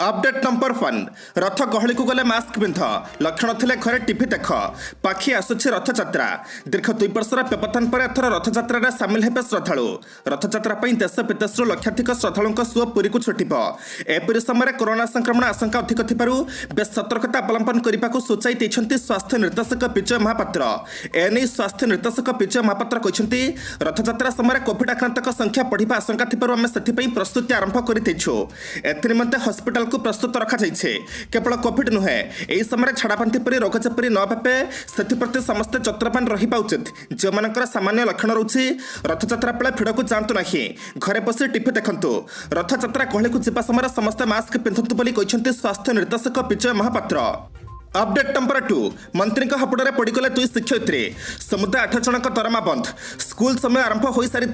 Update number 1 रथ गहली को गले mask पिंध लक्षण थिले घरे टीवी देख पाखी आसुछि रथयात्रा दीर्घ 2 वर्षर व्यवधान पर एथर रथयात्रा सामिल हेबे श्रद्धालु रथयात्रा पर देश विदेशर लक्षाधिक श्रद्धालुंक सुओ पुरी को छुटिब एपरि समय कोरोना संक्रमण आशंका अधिक थिबारु बेस सतर्कता अवलंबन करने सूचाई देइछन्ति स्वास्थ्य निर्देशक विजय महापात्र एने स्वास्थ्य निर्देशक विजय महापात्र कहते रथयात्रा समय कोविड आक्रांतक संख्या बढ़िबा आशंका थिबारु आमे सेथिपई प्रस्तुति आरंभ करितेछु एथिनिमते हॉस्पिटल को प्रस्तुत रखा केवल कोविड नुहे यही समय छाड़ापांति परी रोग जेपरी न व्यापे से समस्ते चतुरपान रहा उचित जो मानकर सामान्य लक्षण रोचे रथयात्रा बेले भिड़ को जातु ना घरे बसी टीवी देखु रथयात्रा गहली को जावा समय समस्ते मास्क पिंधतु स्वास्थ्य निर्देशक विजय महापात्र। अपडेट नंबर 2 मंत्री हापुड़े पड़गले 2 शिक्षयित्री समुदाय 8 जन दरमा बंद स्कूल समय आरंभ हो सारी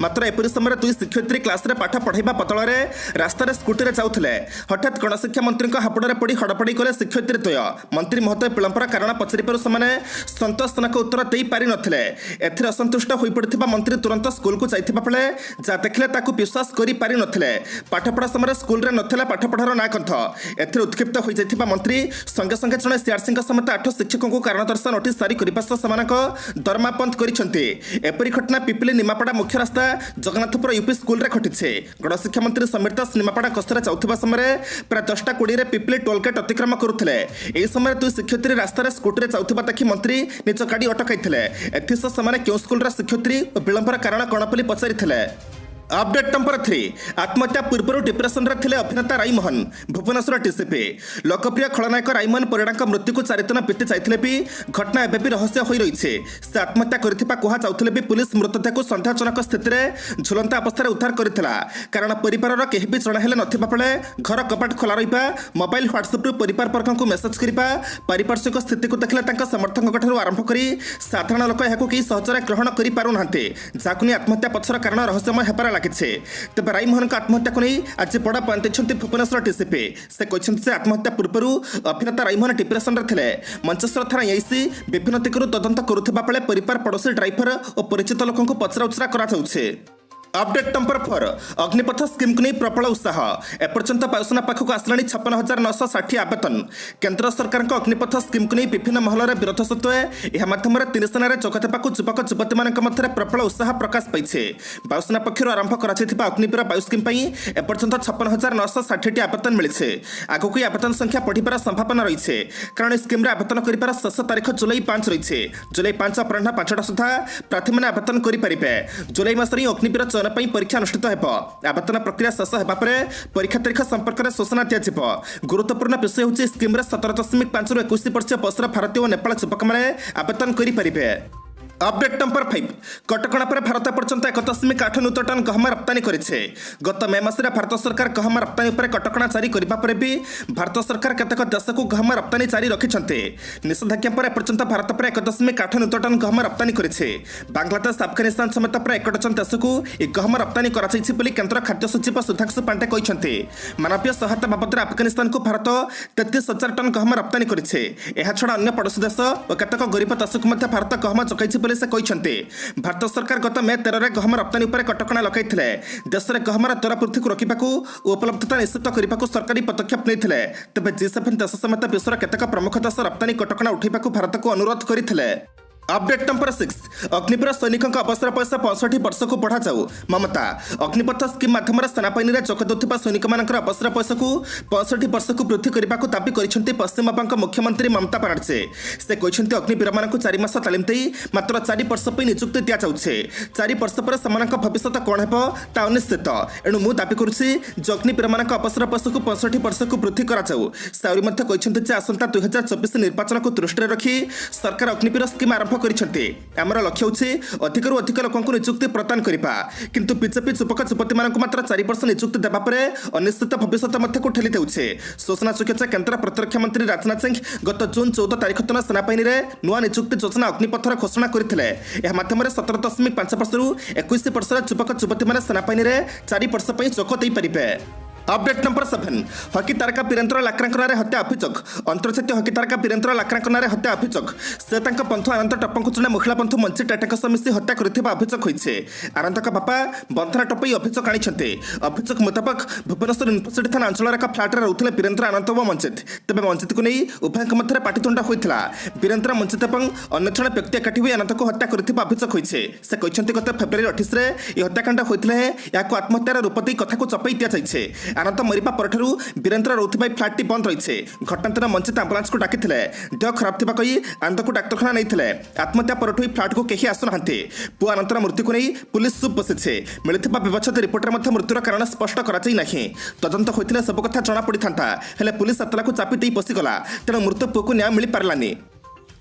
मात्र एपरी समय 2 शिक्षयित्री क्लास रे पाठ पढ़ाइबा बदल में रास्तार स्कूटी जाऊे हठात गणशिक्षा मंत्री हापुड़े पड़ हड़पड़ी कले शिक्षयित्री द्वय मंत्री महोदय विलंबर कारण पचारू से सतोषजनक उत्तर दे पारि नथिले एथिरे असंतुष्ट हो पड़ता मंत्री तुरंत स्कूल को जाइथिबा बेले जा देखले ताकू विश्वास करि पारि नथिले पाठपढ़ा समय स्कूल रे नथिला पाठपढ़ार ना कंठ एथिरे उत्क्षिप्त हो जाइथिबा मंत्री संगे संगे जड़े सीआरसी समेत 8 शिक्षकों को कारण दर्शा नोटिस जारी करने दरमा बंद करपरी घटना पिपिली निमापड़ा मुख्य रास्ता जगन्नाथपुर यूपी स्कूल रे घटी गणशिक्षा मंत्री समीर दास निमापड़ा गस्तर जाऊा समय प्राय 10:20 पिपिली टोलगेट अतिक्रम करुले यह समय 2 शिक्षयित्री रास्तार स्कूटी जाऊा देखि मंत्री निज गाड़ी अटकाई एथिसह से क्यों स्कूल शिक्षयित्री और विलंबर कारण कौन बोली पचारि। अपडेट नंबर 3 आत्महत्या पूर्व डिप्रेसन रे थिले अभिनेता राईमोहन भुवनेश्वर टीसीपी लोकप्रिय खलनायक राईमोहन परिड़ा मृत्यु को 4 दिन बीती जाइथिले भी घटना एबे भी रहस्य होई रही से आत्महत्या करथिबा कुहा जाउथिले भी पुलिस मृतदेह को संदेहजनक स्थिति रे झुलंता अवस्था उद्धार करथिला कारण परिवार केही भी जणा हेले नथिबा बेले घर कपाट खोला रहिबा मोबाइल व्हाट्सएप रू परिवार वर्ग को मेसेज करिबा पारिपार्श्विक स्थिति को देखले तांका समर्थक ठारू आरंभ करी साधारण लोक एहाको केही सहजरे ग्रहण करि पारु नाहंते जाकुनी आत्महत्या पछर कारण रहस्यमय हेबार तेज राईमोहन आत्महत्या को नहीं आज बड़ा पॉइंट भुवनेश्वर टीसीपी से कहते आत्महत्या पूर्व अभिनेता राईमोहन डिप्रेसन रे थिले मंचेश्वर थाना एससी विभिन्न दिगरू तदंत करुवा बेले परिवार पड़ोसी ड्राइवर और परिचित लोक पचरा उचरा कर। अपडेट नंबर 4 अग्निपथ स्कीम को नहीं प्रबल उत्साह एपर्यंत वायुसेना पाखक आसला 56,960 आवेदन केंद्र सरकार अग्निपथ स्कीम को नहीं विभिन्न महल में विरोध सत्वे यह मध्यम 3 सेना जोगदेवा युवक युवती मध्य प्रबल उत्साह प्रकाश पाई वायुसेना पक्षर आरंभ कर अग्निवीर वायु स्कीम एपर्यंत 56,960 आवेदन मिली आगक आवेदन संख्या बढ़िबार संभावना रही कारण स्कीम आवेदन कर शेष तारीख जुलाई 5 रही जुलाई 5 अपराह 5टा सुधा प्रार्थी मैंने आवेदन करेंगे जुलाई मसरे अग्निवीर परीक्षा अनुष्ठित हो आवेदन प्रक्रिया शेष होगा परीक्षा तारीख संपर्क में सूचना दिया गुरुत्वपूर्ण विषय हूँ स्कीम 17.5 ରୁ 21 वर्ष बयसर भारतीय और नेपाल युवक मैंने आवेदन करेंगे। अपडेट नंबर 5 कटकणा पर भारत पर्यंत 1.8 न्यूटन टन गहम रप्तानी करिछे गत मे मासरे भारत सरकार गहम रप्तानी पर कटकणा जारी करबा पर भी भारत सरकार केतक देश को गहम रप्तानी जारी रखिछन्ते निषेधाज्ञा पर पर्यंत भारत पर 1.8 न्यूटन टन गहम रप्तानी करिछे बांग्लादेश अफगानिस्तान समेत प्राय 1 डजन देश को ए गहम रप्तानी कराइछि बोली केंद्र खाद्य सचिव सुधांशु पांडे कहिछन्ते मानवीय सहायता बाबद अफगानिस्तान को भारत 33,000 टन गहम रप्तानी करिछे एहा छडा अन्य पड़ोसी देश और केतक गरीब देश को मध्य भारत गहम जोगाइछि बोली से कहते भारत सरकार गत मे 13 रे गहम रप्तानी पर कटकणा लगाइथिले देश में गहमर दर वृद्धि को रोकने और उपलब्धता निश्चित करने को सरकारी पदक्षेप नहीं तेज G7 देश समेत विश्वर केतक प्रमुख देश रप्तानी कटकणा उठाइबा भारत को अनुरोध करथिले। अपडेट नंबर 6 अग्निवीर सैनिकों अवसर बयस 65 वर्ष को बढ़ा जाऊ ममता अग्निपथ स्कीम माध्यम सेनाबाहिनी में जोग देउथिबा सैनिक मानकर अवसर बयस को 65 वर्ष को वृद्धि करने को दाबी करिसेंति पश्चिम बंगाल मुख्यमंत्री ममता बनर्जी से कहते अग्निवीर मानक 4 मास तालीम दे मात्र 4 वर्ष पर नियुक्ति दि जाउछे 4 वर्ष पर समानक भविष्य कौन हेबो ता अनिश्चित एणु मु दाबी करुछि जे अग्निवीर मानक अवसर बयस को 65 वर्ष को वृद्धि करा जाऊ से आउरी मध्ये कहते जे आसंता 2024 निर्वाचन को दृष्टि रखी सरकार अग्निवीर स्कीम आरंभ आमर लक्ष्य हूँ अधिक अधिक लोक नियुक्ति प्रदान करने किंतु बीजेपी युवक युवती मात्र 4 वर्ष नियुक्ति देवा अनिश्चित भविष्य को ठेली देउछे सूचना योग्य केंद्र प्रतिरक्षा मंत्री राजनाथ सिंह गत जून 14 तारीख दिन सेनाबाहिनी में नुआ नियुक्ति योजना अग्निपथर घोषणा करते माध्यम 17.5 वर्ष 21 वर्ष युवक युवती सेनाबाहिनी में 4 वर्ष जोग देपारे। अपडेट नंबर 7 हकी तारका वीरेन्द्र लाक्रांक नारे हत्या अभियोग अंतर्जातीय हकी तारका वीरेन्द्र लाक्रांक नारे हत्या अभियोग से पंथु आनंद टप्पा जड़े महिला पंथु मंची टाटा सह मिसी हत्या कर अभियोग होइछे। आनंदक बापा बंधना टपई अभियोग आनी अभियोग मुताबक भुवनेश्वर यूनिभर्सिटी थाना अंचल एक फ्लाट्रे रोते वीरेन्द्र आनंद व मंचित तेज मंचित को नहीं उभयों मध्य पाटितुंड होता। वीरेन्द्र मंचित और अन्य जड़े व्यक्ति एकाठी हुई आनंद को हत्या कर अभियोग होइछे। से कहते गत फेब्रुआरी 28 यह हत्याकांड होता है या आत्महत्यार रूप दे कथा को चपई दि जाइए। आनंद मरिबा परठारु वीरेन्द्र रोथबाई फ्लाट टी बंद रही घटना दिन मंचित आम्बुलांस को डाकी देह खराब थी कही आनंद को डाक्तखाना नहीं आत्महत्या पर फ्लाट को कहीं आसुना पुआ आनंदर मृत्यु को नहीं पुलिस चुप बसी मिलता व्यवच्छेद रिपोर्ट मृत्युर कारण स्पष्ट कराई तदंत होता सब कथा जना पड़ा हेले पुलिस एतला को चापी दे पशिगला तेणु मृत पुओ को न्याय मिल पारानी।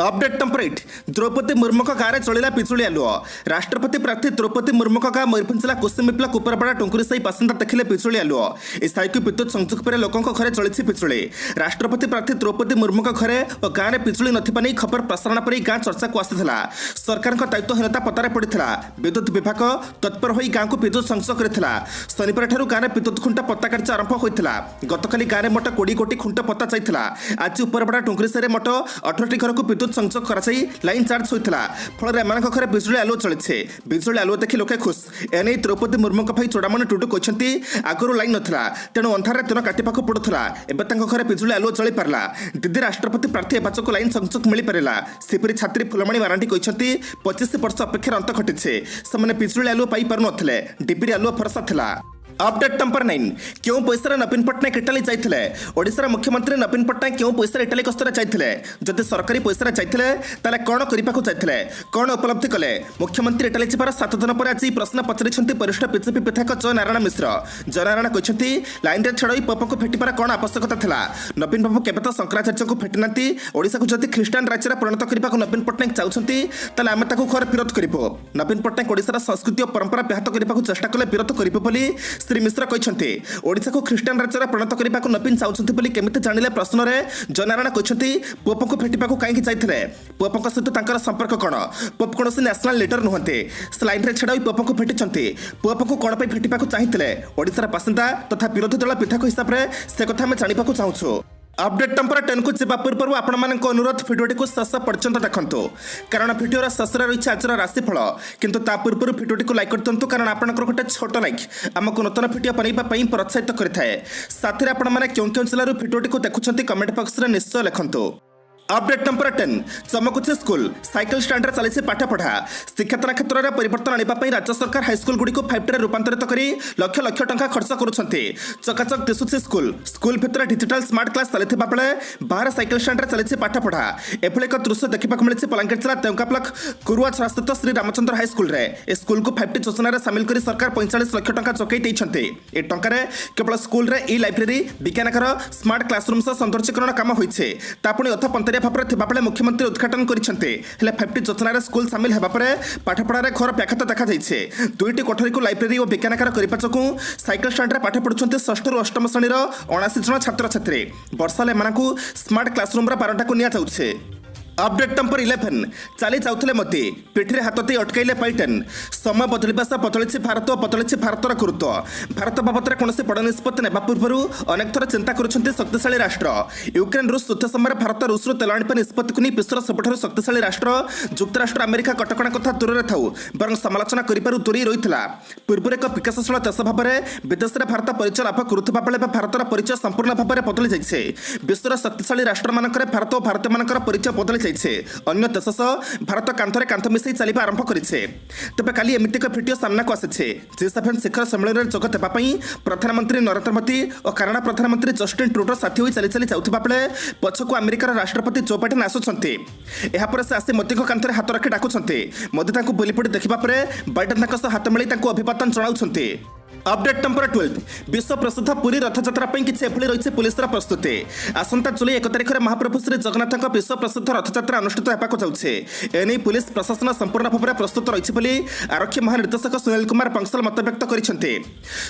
अपडेट नंबर 8 द्रौपदी मुर्मू गाँव में चलिला पिजुली आलुओ राष्ट्रपति प्रार्थी द्रौपदी मुर्मू गाँव मयूरभंज जिला कुसुमिप्ला कुपरपड़ा टुंकुरी साई बासिंदा देखिले पिजुली आलुओ इस साई विद्युत संযোଗ पर लोकों घरे चली पिजुली। राष्ट्रपति प्रार्थी द्रौपदी मुर्मू घरे और गाँव में पिजुली नहीं खबर प्रसारण पर गाँ चर्चा को आसाला सरकार दायित्वहीनता पतारे पड़ा विद्युत विभाग तत्पर हो गाँव को विद्युत संযোଗ करता। शनिवार ठार गाँव में विद्युत खुंटा पत्ता कार्य आरंभ होता गतकाली गाँव में मोट 20 कोटी खुंटा पत्ता जाइला आज उपरपड़ा टुंकुरी साई मोट 18टी घर को विद्युत संযোଗ कराई लाइन चार्ज होता फल एम घरे बिजुली आलुओ चली बिजुली आलुओ देखि लोके खुश एने द्रौपदी मुर्मू भाई चोड़ामणि टुडू कहते आगुरी लाइन नाला तेणु अंधार दिन काटिपा पड़ूला एवं घरे बिजुली आलुओ चली पारा दीदी राष्ट्रपति प्रार्थी बाचक लाइन संযোଗ मिल पारा। सेपरी छात्री फुलमणि मारांडी कहते 25 वर्ष अपेक्षार अंत घटी से बिजुली आलुओ पाई पार नथिले डिबिरी आलुओ भरसा थिला। अपडेट नंबर 9 क्यों पैसा नवीन पट्टनायक इटाली जाइए ओडिशार मुख्यमंत्री नवीन पट्टनायक क्यों पैसा इटाली गस्तर जाइए जदि सरकारी पैसा जाइए कौन करने जाइए कौन उपलब्धि कले मुख्यमंत्री इटाली जाबार 7 दिन पर आज प्रश्न पचारि वरिष्ठ बीजेपी विधायक जय नारायण मिश्र। जय नारायण कहते लाइन में छड़ाई पप को फेटिबार कौन आवश्यकता था नवीन बाबू केवे तो शंकराचार्य को फेटी ना ओडिशा को जदि ख्रीष्टान राज्य परिणत करने नवीन पट्टनायक चाहते आम घर विरोध करूँ नवीन पट्टनायक ओडिशार संस्कृति और परंपरा व्याहत करने चेष्टा कले विरोध करें श्री मिश्र कहते ओडिशा को ख्रीष्टान राज्य परिणत करने को नवीन चाहते केमिति जानिले प्रश्न में जय नारायण कहते पोप को फेटिबा कहीं जाइए पोप सहित संपर्क कौन पोप कौन नेशनल लीडर नुहते से लाइन में छड़ा पोप को फेटी पोप को कौन फेटिबा चाहिए ओडिशार बासिंदा तथा विरोधी दल विधायक हिसाब से से कथा आम जाना चाहूँ। अपडेट नंबर 10 को जीवा पूर्व आपण मानक अनुरोध भिडियोटी को शेष पर्यंत देखंतु कारण भिडियोर शेष रही आज राशिफल किंतु ता पूर्व भिडियोटी को लाइक कर दिंतु कारण आपनकर गोटे छोट लाइक आमको नूतन भिडियो बनैबा पई प्रोत्साहित करिथाए। साथ में आपण माने क्यों क्यों जिल्लारू भिडियोटी को देखुछंती कमेंट बॉक्स रे निश्चय लिखंतु। अपडेट नंबर 10 चमकुचे स्कूल साइकेल स्टैंड चली पाठपढ़ा शिक्षादान क्षेत्र में परिवर्तन आने राज्य सरकार हाईस्कल गुड़ी को 5T रूपांतरित कर लक्ष लक्ष टंका खर्च करुँच चकाचक दिशुचे स्कूल स्कूल भितर डिजिटल स्मार्ट क्लास चलता बेले बाहर साइकेल स्टैंड चली पाठपढ़ा एभली एक दृश्य देखा मिली बलांगीर जिला देवका ब्लॉक कुरुआ स्थित श्री रामचंद्र हाईस्कल में स्कूल को 5T योजन सामिल कर सरकार 45 लक्ष टंका जोगाई ए टंकार केवल स्कूल रे ई लाइब्रेरी विज्ञानगर स्मार्ट क्लासरूम सह सौंदर्यीकरण काम होती अर्थपंतरिया भाव थे मुख्यमंत्री उद्घाटन करते 5T योजन स्कूल सामिल होगा पाठपढ़ार घर व्याघात देखा 2टी कोठरी को लाइब्रेरी और विज्ञानगार करने जो साइकेल स्टैंड पाठ पढ़ुंट 6 ରୁ 8ମ श्रेणीर 79 जन छात्र छात्री वर्षा एम स्मार्ट क्लासरूम बारटा को नि अपडेट नंबर 11 चली जाऊले मती पिठी हाथ दे अटकैले पाइटेन समय बदलवा सह बदली भारत और बदली भारतर गुरुत्व भारत बाबद में कौन बड़ निष्पत्ति ने पूर्व अनेक थर चिंता कर शक्तिशाली राष्ट्र यूक्रेन रूस युद्ध समय भारत रूस तेल आने निष्पत्ति को नहीं विश्वर सबुठ शक्तिशाली राष्ट्र जुक्तराष्ट्र अमेरिका कटकणा कथा दूर में थाऊ बर समालोचना कर दूरी रही पूर्व एक विकासशील देश भाव में विदेश में भारत परिचय लाभ करुवा बेले भारतर परिचय संपूर्ण भाव में बदली जाइए विश्वर शक्तिशाली राष्ट्र मानक भारत और भारतीय मान परिचय बदली अन्य देश सह भारत कांथरे कांथ मिसई चलवा आरंभ करेছে तबे काली एमिति एक भिडियो सामना को आसे G7 शिखर सम्मेलन में जोग देवा प्रधानमंत्री नरेंद्र मोदी और कानाडा प्रधानमंत्री जस्टिन ट्रुडो साथी होई चली चली जाउथबा बेले पछको अमेरिकार राष्ट्रपति जो बाइडेन आसुछंती एहा पर से आसी मोदी कांथरे हाथ रखी डाकुछंती मोदी तांको बुली पड़ी देखिबा परे बाइडेन तांको हाथ मिली तांको अभिवादन जणाउछंती। अपडेट नंबर 12 विश्व प्रसिद्ध पुरी रथयात्रा किसी एभली रही पुलिस प्रस्तुति आसंता जुलाई 1 तारिख में महाप्रभु श्री जगन्नाथ विश्व प्रसिद्ध रथयात्रा अनुष्ठित होगा जाऊे एने पुलिस प्रशासन संपूर्ण भाव में प्रस्तुत रही आरक्षी महानिर्देशक सुनील कुमार पंसल मतव्यक्त करते।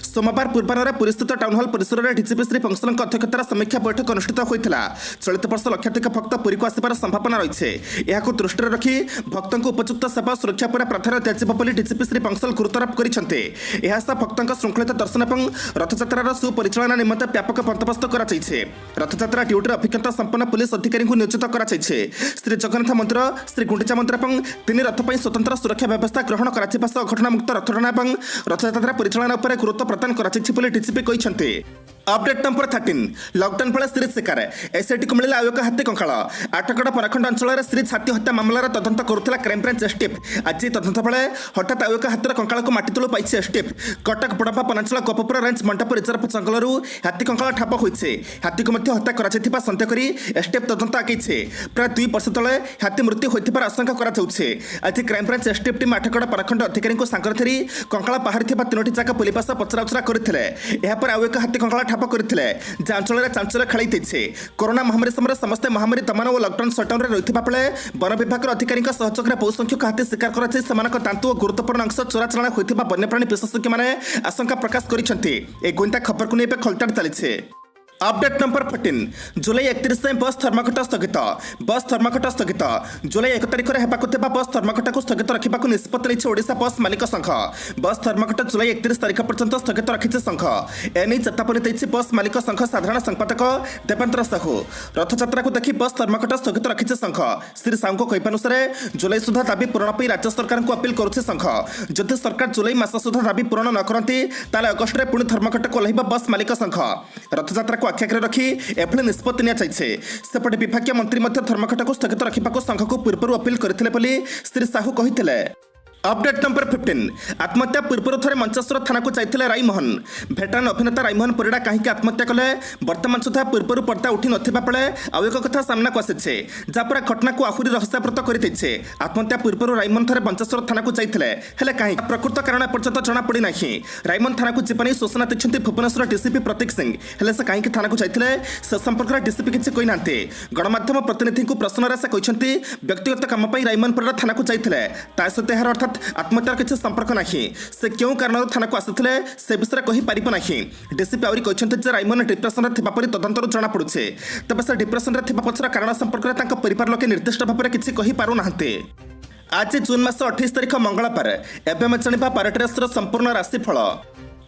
सोमवार पूर्वाह पुरी स्थित टाउन हल परिसर में डीजीपी श्री पंसल अध्यक्षतार समीक्षा बैठक अनुष्ठित होता चलित वर्ष लक्षाधिक भक्त पुरी को आसबार संभावना रही है दृष्टि रखी भक्तों उपयुक्त सेवा सुरक्षा पर प्राधान्य दिज्व डीजीपी श्री पंसल गुरुत्वारोप करते भक्त श्रृंखलित दर्शन और रथयात्रार सुपरिचालना निमंते व्यापक बंदोबस्त कराଯାଇଛି। रथयात्रा ड्यूटी अभिज्ञता संपन्न पुलिस अधिकारी नियोजित कराଯାଇଛି। श्री जगन्नाथ मंदिर, श्री गुंडीचा मंदिर और 3 रथ पर स्वतंत्र सुरक्षा व्यवस्था ग्रहण कराଯିବା सह अघटनमुक्त रथटଣା और रथयात्रा परिचालना पर गुरुत्व प्रदान कराଯାଇଛି बोली डीसीपी କହିଛନ୍ତି। अपडेट नंबर 13 लॉकडाउन बेले श्री शिकार एसआईटी को मिला आयोग हाथी कंकाल। आठगड़ पराखंड अंचल श्री हाथी हत्या मामलार तदंत करुला क्राइमब्रांच एसटीएफ। आज तदंत बेले हठात आयोग हाथीर कंकाल को माटी तलू पाई एसटीएफ। कटक बड़पा पनाचल गोपपुर रेंज मंडप रिजर्व जंगल हाथी कंकाल ठाप होइछे। हाथी को हत्या करा सन्देह करी एसटीएफ तदंत आगेइछे। प्राय 2 वर्ष तले हाथी मृत्यु होइथिबार आशंका करा जाउछे। आज क्राइमब्रांच एसटीएफ टीम आठगड़ पराखंड अधिकारी को सांगर धरी कंकाल बाहर 3टी जागा पुलिस पचराउचरा करथिले। एहा पर आयोग हाथी कंकाल ठाप करथिले। जे अंचल चांचल्य खेलाई दैछे। कोरोना महामारी समय समस्त महामारी दमन और लॉकडाउन सटडाउन रहिथिबा बेले वन विभाग अधिकारी सहयोग में बहु संख्यक हाथी शिकार कराई सेमानक दांतु और गुरुत्वपूर्ण अंश चोराचालाण होइथिबा वन्यप्राणी विशेषज्ञ माने आशंका प्रकाश करिसेंति। ए गोइंता खबर को नहीं खलताड़ चली। अपडेट नंबर 14 जुलाई 31 बस धर्मघट स्थगित। बस धर्मघट स्थगित। जुलाई 1 तारिख में हेबाकु थिबा बस धर्मघट को स्थगित रखा निष्पत्ति नहीं ओडिशा बस मालिक संघ। बस धर्मघट जुलाई 31 तारिख पर्यंत स्थगित रखिছে संघ। एने चेतावनी देछि बस मालिक संघ साधारण संपादक देवेंद्र साहू। रथयात्रा को देखि बस धर्मघट स्थगित रखिছে संघ। श्री साहू को कहिबानुसार जुलाई सुधा दाबी पूरण पर राज्य सरकार को अपील करुছে संघ। जदि सरकार जुलाई मास सुधा दाबी पूरण न करती ताले अगस्ट में पुणी धर्मघट को ओह्लाइबा बस मालिक संघ। रथयात्रा को आख्याग्रे रखी एभली निष्पत्ति नियाଯାଇଛି। सेपटे विभागीय मंत्री धर्मघट को स्थगित रखा संघ को पूर्व अपील करते श्री साहू कहिथिले। अपडेट नंबर 15 आत्महत्या पूर्व थे मंचेश्वर थाना को जाइए राईमोहन। भेटरान अभिनेता राईमोहन परिड़ा कहीं आत्महत्या कले वर्तमान सुधा पूर्व पर्दा उठी नथिबा बेले आउ एक कथा सामना को आसिछे जहाँपर घटना को आहुरी रहस्यावृत करदेइछे। आत्महत्या पूर्व राईमोहन थे मंचेश्वर थाना को जाइए हेले कहीं प्रकृत कारण एपर्यंत जना पड़ी ना। राईमोहन थाना को जीवन सूचना देखते भुवनेश्वर डीसीपी प्रतीक सिंह हेले से कहीं थाना को जाइए से संपर्क में डीसीपी किसी कही ना। गणमाध्यम प्रतिनिधि को प्रश्न से कहते व्यक्तिगत काम राईमोहन परिड़ा थाना को जाइए ता सहित यार अर्थात आत्महत्यार किसी संपर्क ना। से क्यों कारण थाना को आसते से विषय कहीपर ना। डीसीपी आहरी कहते राईमोहन डिप्रेसन में तदंतर जमापड़े तेज से डिप्रेसन पचर कारण संपर्क में परिवार लोके निर्दिष्ट भाव में किसी कहीपर ना। आज जून मास 28 तारिख मंगलवार एवं जाना पारट राशि संपूर्ण राशिफल।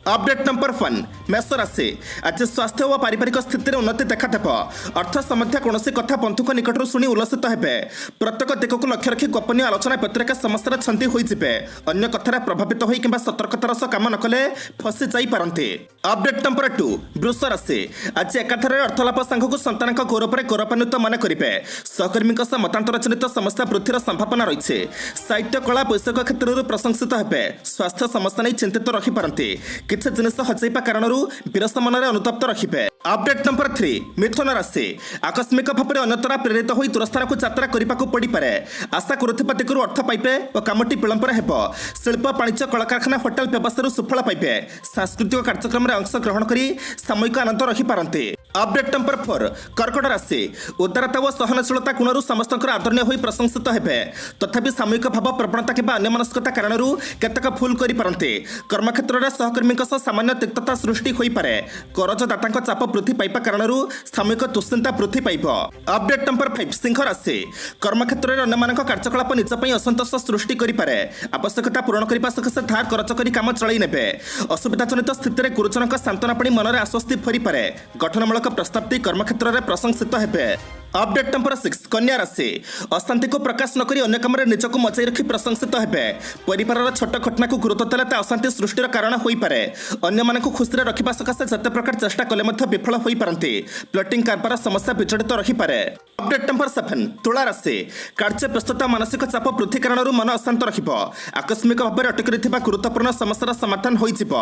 अपडेट नंबर 1 मेष राशि आज स्वास्थ्य और पारिवारिक स्थिति में उन्नति देखादेव। अर्थ सम्बन्धी कौन कथा बंधुक निकट सुनी उल्लसित हेबे। प्रत्येक दिग को लक्ष्य रखी गोपनीय आलोचना व्यतिरेक समस्या छंदी होइजिबे। अन्य कथार प्रभावित होई किंबा सतर्कतार सह काम न कले फसी जाई पारंती। अपडेट नंबर 2 वृष राशि आज एकाथर अर्थलाभ सांघ को संतान गौरव पर गौरवान्वित मन करेंगे। सहकर्मी सह मतांतर जनित समस्या वृद्धिर संभावना रही। साहित्य कला वैषयिक क्षेत्र में प्रशंसित हेबे। स्वास्थ्य समस्या नहीं चिंतित रखिपारंती। किसी जिनिस हजाइबा कारण विरस मन में अनुतप्त रखिए। अपडेट नंबर 3 मिथुन राशि आकस्मिक भाव में अन्यतरा प्रेरित हो दूरस्थान को यात्रा करने को पड़पे। आशा करुवा दिगरू अर्थ पाइबे और कामटी विलंबर हेब। शिल्प वाणिज्य कलाकारखाना होटेल व्यवसाय सुफल पाइबे। सांस्कृतिक कार्यक्रम में अंशग्रहण कर सामूहिक आनंद रखिपारंती। अपडेट नंबर 4 कर्कट राशि उदारता और सहनशीलता गुण समस्त आदरणीय हो प्रशंसित हेबे। तथापि सामूहिक भाव प्रवणता कि अन्यमनस्कता कारण केतक भूल करते। कर्मक्षेत्र में सहकर्मी सामान्य तिक्तता सृष्टि हो पारे। करजदाता चाप वृद्धि पाइबा कारण सामूहिक दुश्चिंता वृद्धि पाइब। अपडेट नंबर 5 सिंह राशि कर्मक्षेत्र में अन्य कार्यकलाप निजपाई असंतोष सृष्टि करे। आवश्यकता पूरण करने सकाशे धार करज कर काम चलाई ने। असुविधाजनित स्थित में गुरुजन सांत्वना पड़ी मन में आश्वस्ति फरी पारे। गठनमूलक प्रस्ताव कर्मक्षेत्र में प्रशंसित हेबे। अपडेट नंबर 6 कन्या राशि अशांति को प्रकाश नक अन्य कम निजक मचाई रखी प्रशंसित हेबे। परिवार छोट घटना को गुरुत्व देले अशांति सृष्टिर कारण हो पारे। अन्य मानक खुशी रखा सकाशे जते प्रकार चेष्टा कले विफल हो पारती। प्लटिंग कारबार समस्या विचलित रखिपारे। अपडेट नंबर 7 तुला राशि कार्य व्यस्तता मानसिक चाप वृद्धि कारण मन अशांत रखिब। आकस्मिक भाव में अटकी रहिथिबा गुरुत्वपूर्ण समस्यार समाधान होइजिब।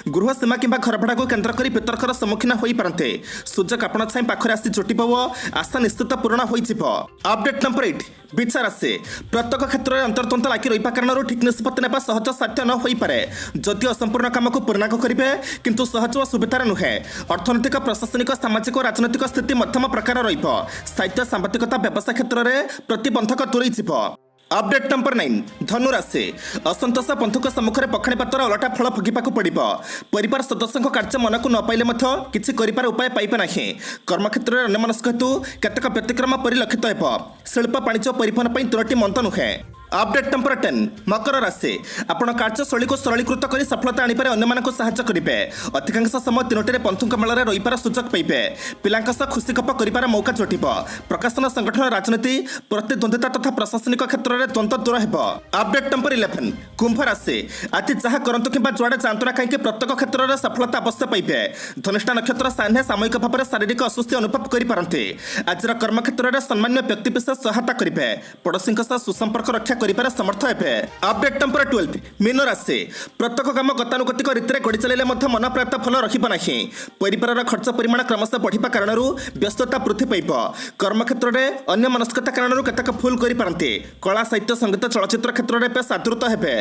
गृह सीमा किंबा घर भड़ा को केन्द्र कर वितर्कर सम्मुखीन हो पारते। सूचक आपण छाई पाखरे आसी जुटिब और आशा निश्चित पूर्ण होइजिब। अपडेट नंबर 8 बिछा राशि प्रत्येक क्षेत्र में अंतर्द्वंद लागी रही कारण ठीक निष्पत्ति नेबा सहज साध्य न हो पारे। जदि असंपूर्ण काम को पूर्णांग करेंगे किंतु सहज और सुविधार नुहे। अर्थनैतिक प्रशासनिक सामाजिक और राजनैतिक स्थिति मध्यम प्रकार रहिब। साहित्य सांबादिकता व्यवसाय क्षेत्र में प्रतिबंधक दूरेइजिब। अपडेट नंबर 9 धनु राशि असंतोष बंधुक सम्मुखें पखाणी पातर अलटा फल भोगिबाक पड़िब। परिवार सदस्यों कार्य मन को न पाइले किसी करिपार उपाय पाइबे नाही। कर्मक्षेत्र में अन्यमनस्क हेतु केतक व्यतिक्रम परिलक्षित हेब। शिल्प वाणिज्य परिवहन पर 3टी मंद नुहे। अपडेट नंबर 10 मकर राशि आपण कार्यशैली को सरलीकृत कर सफलता आनिपारे अन्यମାନଙ୍କୁ ସାହାଯ୍ୟ କରିବେ ଅଧିକାଂଶ ସମୟ ତିନୋଟିରେ ପନ୍ଥୁଙ୍କ ମେଳରେ ରହିବାର ସୁଯୋଗ ପାଇବେ ପିଲାଙ୍କ ସହ ଖୁସି ଗପ କରିବାର ମୌକା ଜଟିବ ପ୍ରକାଶନ ସଂଗଠନ ରାଜନୀତି ପ୍ରତିଦ୍ୱନ୍ଦ୍ୱିତା ତଥା ପ୍ରଶାସନିକ କ୍ଷେତ୍ରରେ ଦ୍ୱନ୍ଦ୍ୱ ଦୂର ହେବ अपडेट नंबर 11 कुंभ राशि ଆଜି ଯାହା କରନ୍ତୁ କିମ୍ବା ଯୁଆଡ଼େ ଯାଆନ୍ତୁ ନା କାହିଁକି ପ୍ରତ୍ୟେକ କ୍ଷେତ୍ରରେ ସଫଳତା ଅବଶ୍ୟ ପାଇବେ ଧନିଷ୍ଠା ନକ୍ଷତ୍ର ସାନ୍ନେ ସାମୟିକ ଭାବରେ ଶାରୀରିକ ଅସୁସ୍ଥି ଅନୁଭବ କରିପାରନ୍ତି ଆଜିର କର୍ମକ୍ଷେତ୍ରରେ ସମ୍ମାନୀୟ ବ୍ୟକ୍ତିବିଶେଷ ସହାୟତା କରିବେ ପଡ଼ୋଶୀଙ୍କ ସହ ସୁସମ୍ପର୍କ ରକ୍ଷା କରିବାରେ ସମର୍ଥ ହେବେ अपडेट नंबर 12 मीन राशि प्रत्येक काम गतानुगतिक रीति गढ़ी चलिले मन पर्याप्त फल रहिब नाही परिवार खर्च परिमाण क्रमशः बढ़िबा कारणरू व्यस्तता वृद्धि पाइब कर्मक्षेत्र में अन्य मनस्कता कारणरू केतक भूल करि पारंती कला साहित्य संगीत चलचित्र क्षेत्र में बेस आदृत हेबे